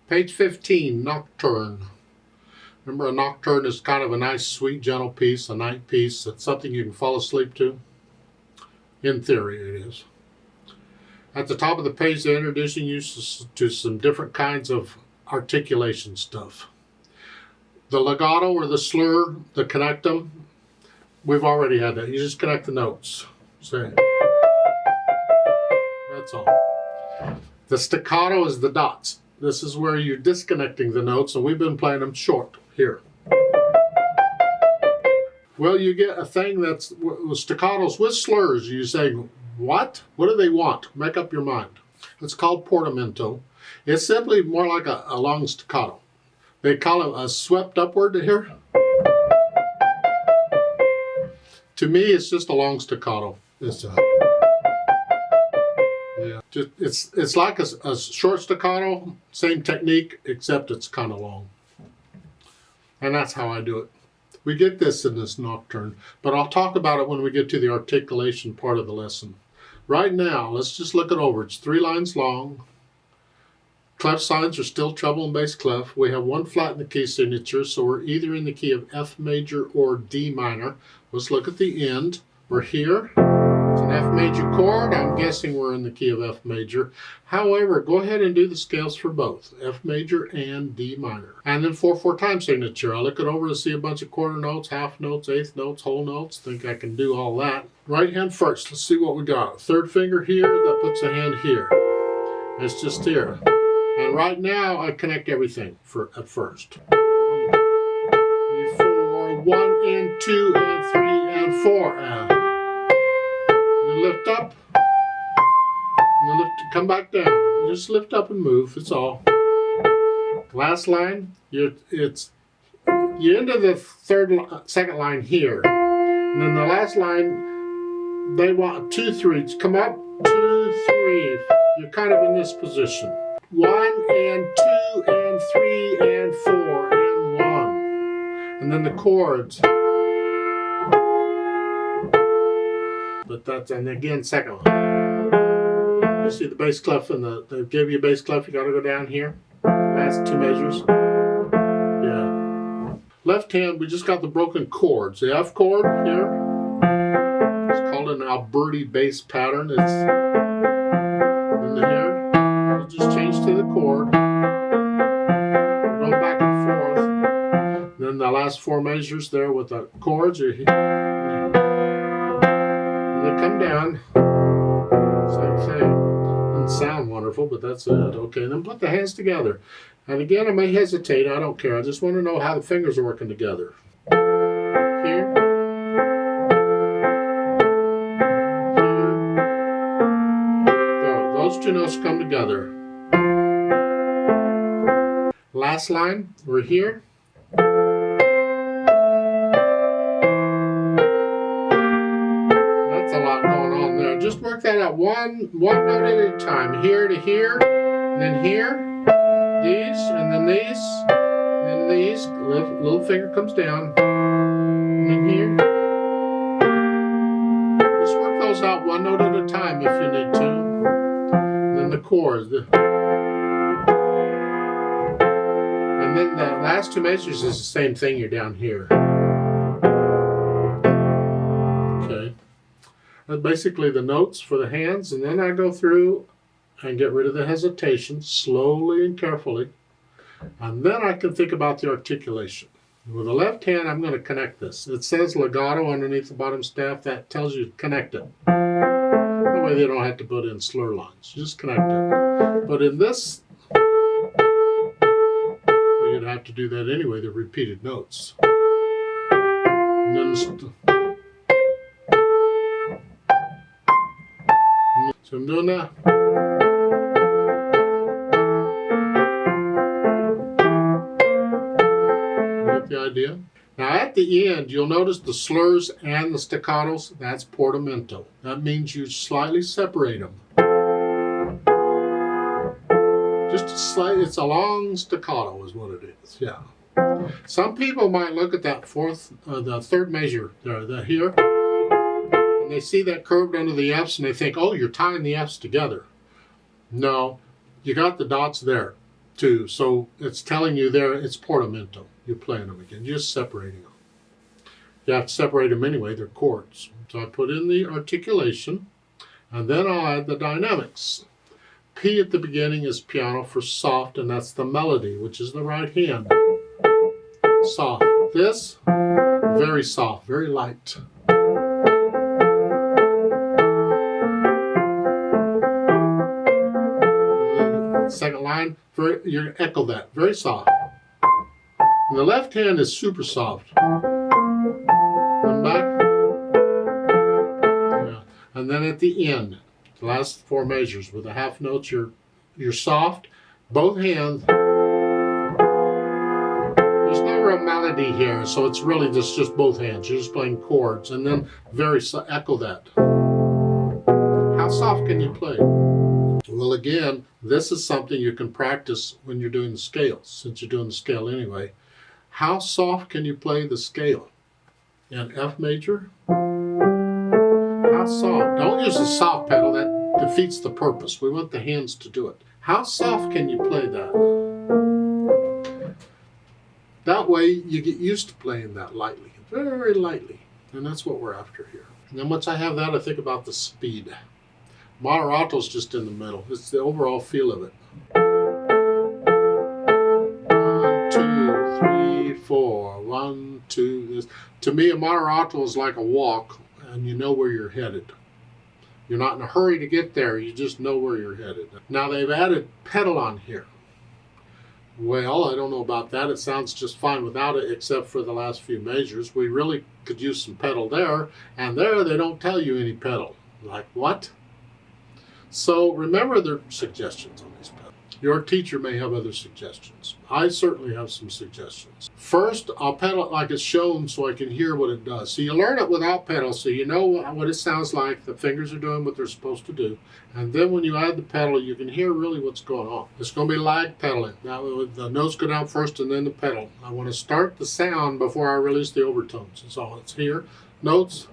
Page 15, Nocturne. Remember, a nocturne is kind of a nice, sweet, gentle piece, a night piece. It's something you can fall asleep to. In theory, it is. At the top of the page, they're introducing you to some different kinds of articulation stuff. The legato or the slur, the connectum, we've already had that. You just connect the notes. Say, that's all. The staccato is the dots. This is where you're disconnecting the notes, and we've been playing them short here. Well, you get a thing that's staccatos with slurs. You say, what? What do they want? Make up your mind. It's called portamento. It's simply more like a long staccato. They call it a swept upward here. To me, it's just a long staccato. It's like a short staccato, same technique, except it's kind of long. And that's how I do it. We get this in this nocturne, but I'll talk about it when we get to the articulation part of the lesson. Right now, let's just look it over. It's 3 lines long. Clef signs are still treble and bass clef. We have 1 flat in the key signature, so we're either in the key of F major or D minor. Let's look at the end. We're here. It's an F major chord. I'm guessing we're in the key of F major. However, go ahead and do the scales for both, F major and D minor. And then 4/4 time signature. I'll look it over to see a bunch of quarter notes, half notes, eighth notes, whole notes. Think I can do all that. Right hand first. Let's see what we got. 3rd finger here. That puts a hand here. It's just here. And right now, I connect everything at first. 3, 4, 1 and 2 and 3 and 4. And you lift up. And you come back down. You just lift up and move. That's all. Last line, you end of the second line here. And then the last line, they want 2 3s. Come up, 2 3. You're kind of in this position. 1 and 2 and 3 and 4 and 1. And then the chords. But that's, and again, second one. You see the bass clef and they give you a bass clef, you gotta go down here. Last 2 measures. Yeah. Left hand, we just got the broken chords. The F chord here. It's called an Alberti bass pattern. It's in the here. Just change to the chord, going back and forth. Then the last 4 measures there with the chords, and they come down. Same thing. Doesn't sound wonderful, but that's it. Okay, then put the hands together. And again, I may hesitate. I don't care. I just want to know how the fingers are working together. Here. Those 2 notes come together. Last line, we're here. That's a lot going on there. Just work that out one note at a time. Here to here, and then here, these, and then these, and then these. Little finger comes down, and then here. Just work those out 1 note at a time if you need to. And then the chords. And then the last 2 measures is the same thing. You're down here. Okay. That's basically the notes for the hands. And then I go through and get rid of the hesitation slowly and carefully. And then I can think about the articulation. With the left hand, I'm going to connect this. It says legato underneath the bottom staff. That tells you to connect it. That way they don't have to put in slur lines. Just connect it. But in this, you'd have to do that anyway, the repeated notes. And then so I'm doing that. You get the idea? Now at the end, you'll notice the slurs and the staccatos. That's portamento. That means you slightly separate them. Just slightly, it's a long staccato is what it is, yeah. Some people might look at that the 3rd measure there, here, and they see that curved under the F's and they think, oh, you're tying the F's together. No, you got the dots there. too. So it's telling you there it's portamento. You're playing them again. You're just separating them. You have to separate them anyway. They're chords. So I put in the articulation, and then I'll add the dynamics. P at the beginning is piano for soft, and that's the melody, which is the right hand. Soft. This, very soft, very light. Second line, you're going to echo that, very soft. And the left hand is super soft. And back. Yeah. And then at the end, the last four measures with the half notes, you're soft. Both hands. There's no real melody here, so it's really just both hands. You're just playing chords, and then echo that. How soft can you play? Well, again, this is something you can practice when you're doing the scales, since you're doing the scale anyway. How soft can you play the scale? In F major? How soft? Don't use the soft pedal, that defeats the purpose. We want the hands to do it. How soft can you play that? That way you get used to playing that lightly, very lightly. And that's what we're after here. And then once I have that, I think about the speed. Moderato's just in the middle. It's the overall feel of it. 1, 2, 3, 4. 1, 2. To me, a moderato is like a walk, and you know where you're headed. You're not in a hurry to get there. You just know where you're headed. Now they've added pedal on here. Well, I don't know about that. It sounds just fine without it, except for the last few measures. We really could use some pedal there, and there they don't tell you any pedal. Like what? So remember their suggestions on these pedals. Your teacher may have other suggestions. I certainly have some suggestions. First, I'll pedal it like it's shown so I can hear what it does. So you learn it without pedal, so you know what it sounds like. The fingers are doing what they're supposed to do. And then when you add the pedal, you can hear really what's going on. It's going to be lag pedaling. Now, the notes go down first and then the pedal. I want to start the sound before I release the overtones. That's all. It's here. Notes.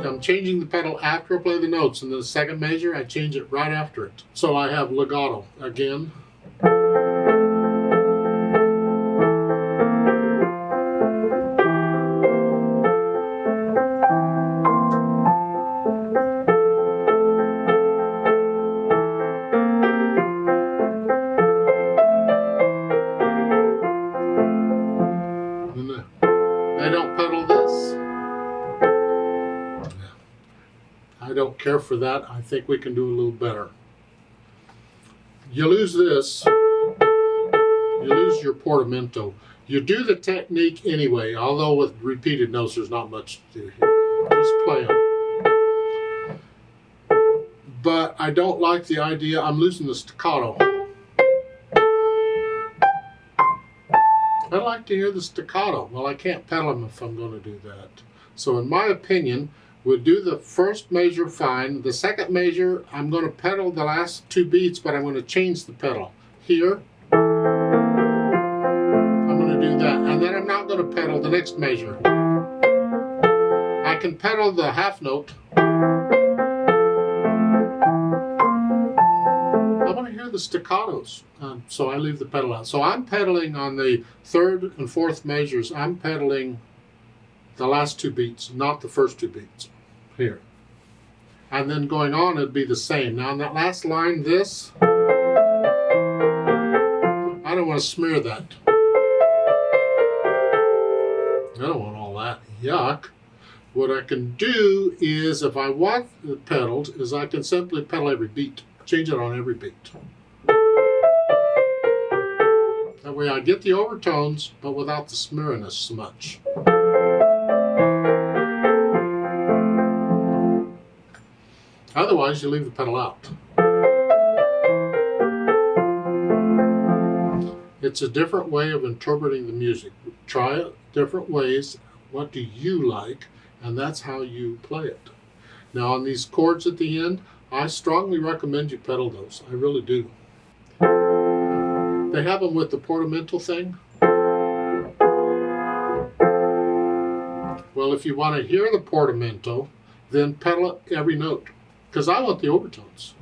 I'm changing the pedal after I play the notes. In the second measure, I change it right after it. So I have legato again. They don't pedal this. I don't care for that. I think we can do a little better. You lose this, you lose your portamento. You do the technique anyway, although with repeated notes there's not much to do here. Just play them. But I don't like the idea, I'm losing the staccato. I'd like to hear the staccato. Well, I can't pedal them if I'm going to do that. So in my opinion, we'll do the first measure fine. The second measure, I'm going to pedal the last two beats, but I'm going to change the pedal. Here, I'm going to do that. And then I'm not going to pedal the next measure. I can pedal the half note. I want to hear the staccatos, so I leave the pedal out. So I'm pedaling on the third and fourth measures. I'm pedaling the last two beats, not the first two beats. Here. And then going on, it'd be the same. Now, in that last line, this, I don't want to smear that. I don't want all that. Yuck. What I can do is, if I want it pedaled, is I can simply pedal every beat. Change it on every beat. That way I get the overtones, but without the smeariness so much. Otherwise, you leave the pedal out. It's a different way of interpreting the music. Try it different ways. What do you like? And that's how you play it. Now, on these chords at the end, I strongly recommend you pedal those. I really do. They have them with the portamento thing. Well, if you want to hear the portamento, then pedal it every note. Because I want the overtones.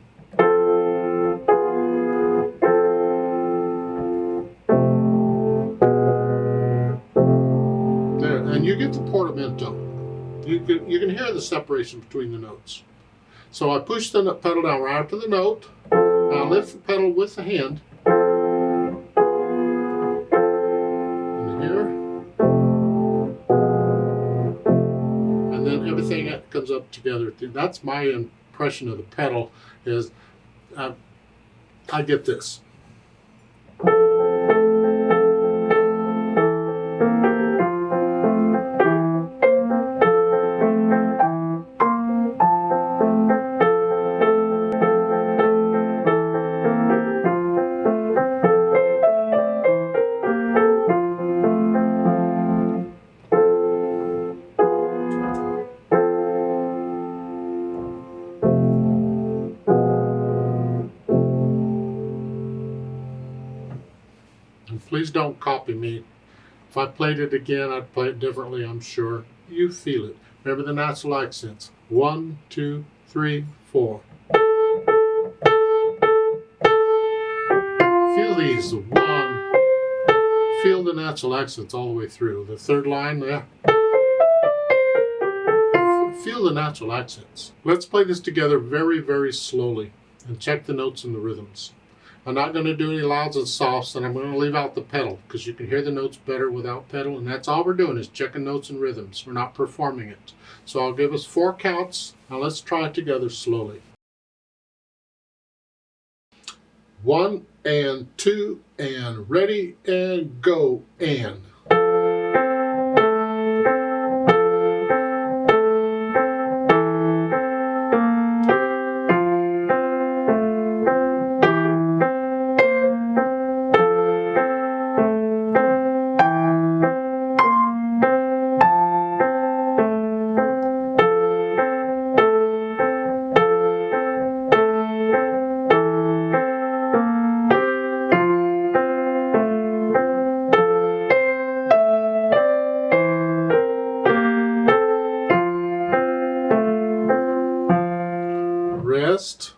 get the portamento. You can hear the separation between the notes. So I push the pedal down right up to the note. Now I lift the pedal with the hand. And here. And then everything comes up together. That's my impression of the pedal is I get this. And please don't copy me. If I played it again, I'd play it differently, I'm sure. You feel it. Remember the natural accents. 1, 2, 3, 4. Feel these. 1. Feel the natural accents all the way through. The third line there. Feel the natural accents. Let's play this together very, very slowly and check the notes and the rhythms. I'm not going to do any louds and softs, and I'm going to leave out the pedal because you can hear the notes better without pedal, and that's all we're doing is checking notes and rhythms. We're not performing it. So I'll give us 4 counts. Now let's try it together slowly. 1 and 2 and ready and go and. Rest.